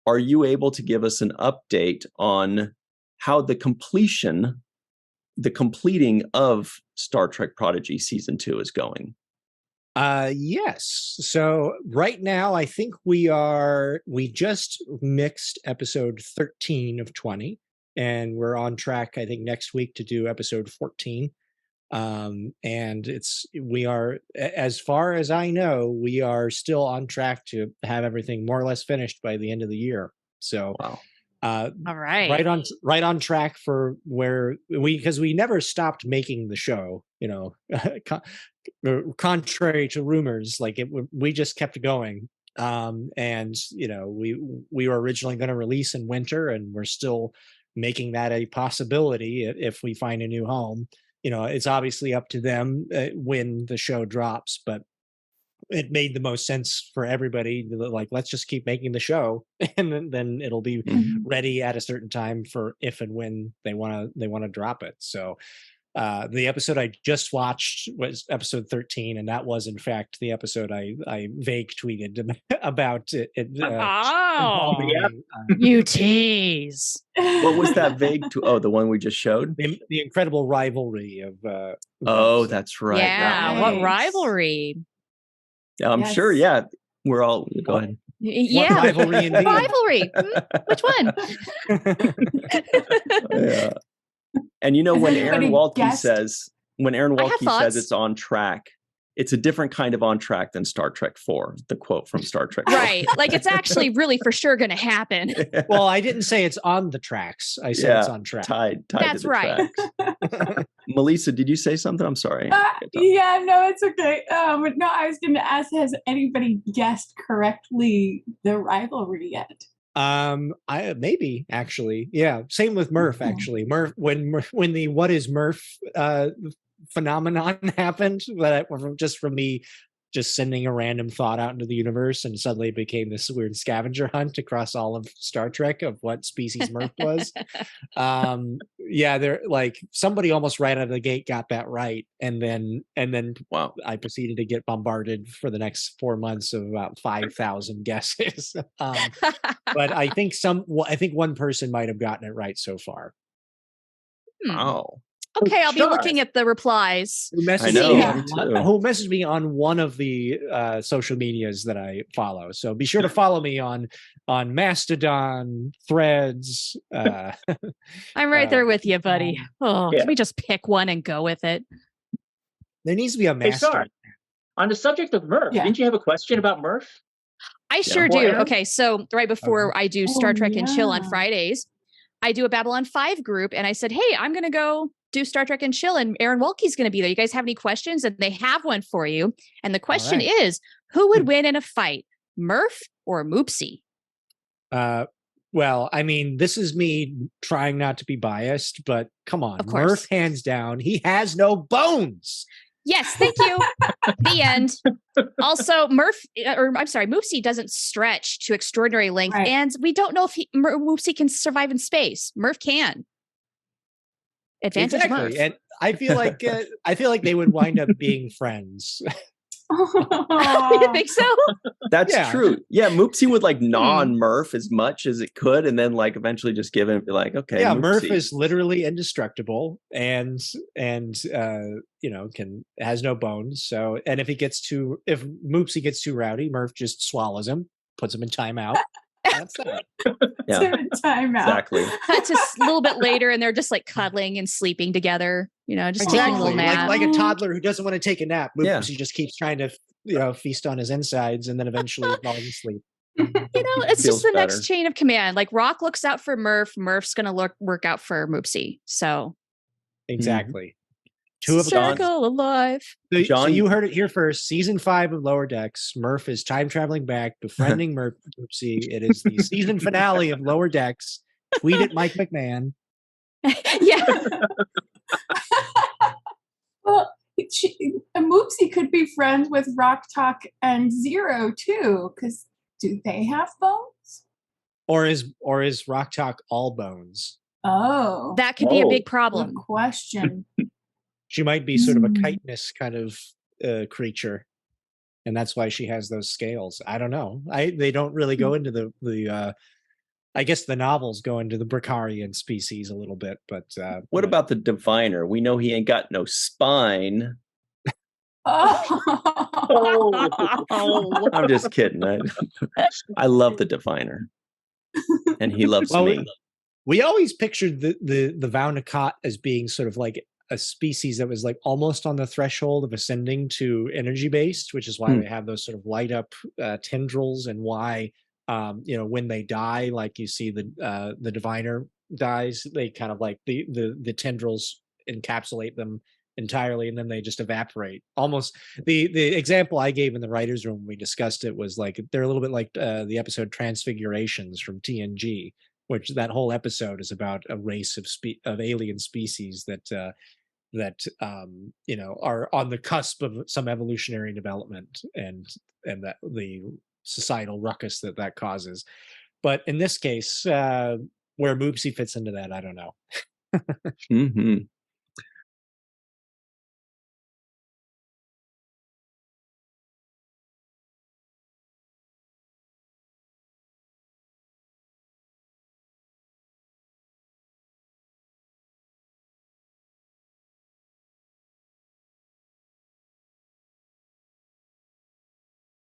are you able to give us an update on how the completing of Star Trek Prodigy Season 2 is going? Yes. So right now, I think we just mixed episode 13 of 20, and we're on track, I think, next week to do episode 14. And we are, as far as I know, we are still on track to have everything more or less finished by the end of the year. So, wow. All right. Right on track for where because we never stopped making the show, contrary to rumors, we just kept going. And we were originally going to release in winter, and we're still making that a possibility if we find a new home. It's obviously up to them when the show drops, but it made the most sense for everybody to, let's just keep making the show, and then it'll be ready at a certain time for if and when they want to drop it. So the episode I just watched was episode 13, and that was in fact the episode I vague tweeted about it. You tease. What was that vague the one we just showed? The incredible rivalry of that's right. Yeah, what rivalry? Yeah, I'm sure. Yeah, we're all. Go ahead. Yeah, rivalry. Rivalry. Which one? Yeah. And when Aaron Waltke says it's on track, it's a different kind of on track than Star Trek 4. The quote from Star Trek 4. Right. Like it's actually really for sure going to happen. Well, I didn't say it's on the tracks. I said it's on track. Tied That's to the right. tracks. Melissa, did you say something? I'm sorry. Yeah, no, it's okay. No, I was going to ask, has anybody guessed correctly the rivalry yet? Maybe actually. Yeah. Same with Murph, actually. Murph, when the what is Murph phenomenon happened, just from me just sending a random thought out into the universe, and suddenly it became this weird scavenger hunt across all of Star Trek of what species Murph was. They're somebody almost right out of the gate got that right, and then wow, I proceeded to get bombarded for the next 4 months of about 5,000 guesses. But I think one person might have gotten it right so far. Oh. Okay, I'll be looking at the replies. Who messaged me on one of the social medias that I follow. So be sure to follow me on Mastodon, Threads. I'm right there with you, buddy. Can we just pick one and go with it? There needs to be a Mastodon. On the subject of Murph, didn't you have a question about Murph? I sure do. Okay, so right before I do Star Trek and Chill on Fridays, I do a Babylon 5 group, and I said, hey, I'm going to go do Star Trek and Chill, and Aaron Waltke's going to be there. You guys have any questions? And they have one for you. And the question is, who would win in a fight, Murph or Moopsie? Well, I mean, this is me trying not to be biased, but come on, Murph, hands down, he has no bones. Yes, thank you. The end. Also, Moopsie doesn't stretch to extraordinary length, and we don't know if Moopsie can survive in space. Murph can. Advantage Murph. And I feel like they would wind up being friends. You think so? That's true. Yeah, Moopsie would gnaw on Murph as much as it could, and then eventually just give him and be like, okay. Yeah, Moopsie. Murph is literally indestructible and has no bones. So, and if Moopsie gets too rowdy, Murph just swallows him, puts him in timeout. That's that. Yeah, timeout. Exactly. Cut to a little bit later, and they're just cuddling and sleeping together. Just taking a little nap, like a toddler who doesn't want to take a nap. Moopsie just keeps trying to feast on his insides, and then eventually falls asleep. It's just the next chain of command. Rock looks out for Murph. Murph's going to work out for Moopsie. So exactly. Two of circle alive. So you heard it here first. Season 5 of Lower Decks. Murph is time traveling back, befriending Moopsie. It is the season finale of Lower Decks. Tweet at Mike McMahon. Yeah. Well, Moopsie could be friends with Rock Talk and Zero too, because do they have bones? Or is Rock Talk all bones? Oh, that could be a big problem. Good question. She might be sort of a chitinous kind of creature, and that's why she has those scales. I don't know. They don't really go into the I guess the novels go into the Bricarian species a little bit, but what about the diviner? We know he ain't got no spine. Oh. I'm just kidding. I love the diviner, and he loves me. We always pictured the Vaunakot as being sort of like a species that was like almost on the threshold of ascending to energy based, which is why they have those sort of light up tendrils, and why when they die, like you see the diviner dies, they kind of like the tendrils encapsulate them entirely, and then they just evaporate. Almost the example I gave in the writers' room when we discussed it was like they're a little bit like the episode Transfigurations from TNG, which that whole episode is about a race of alien species that are on the cusp of some evolutionary development, and that the societal ruckus that causes. But in this case, where Moopsy fits into that, I don't know.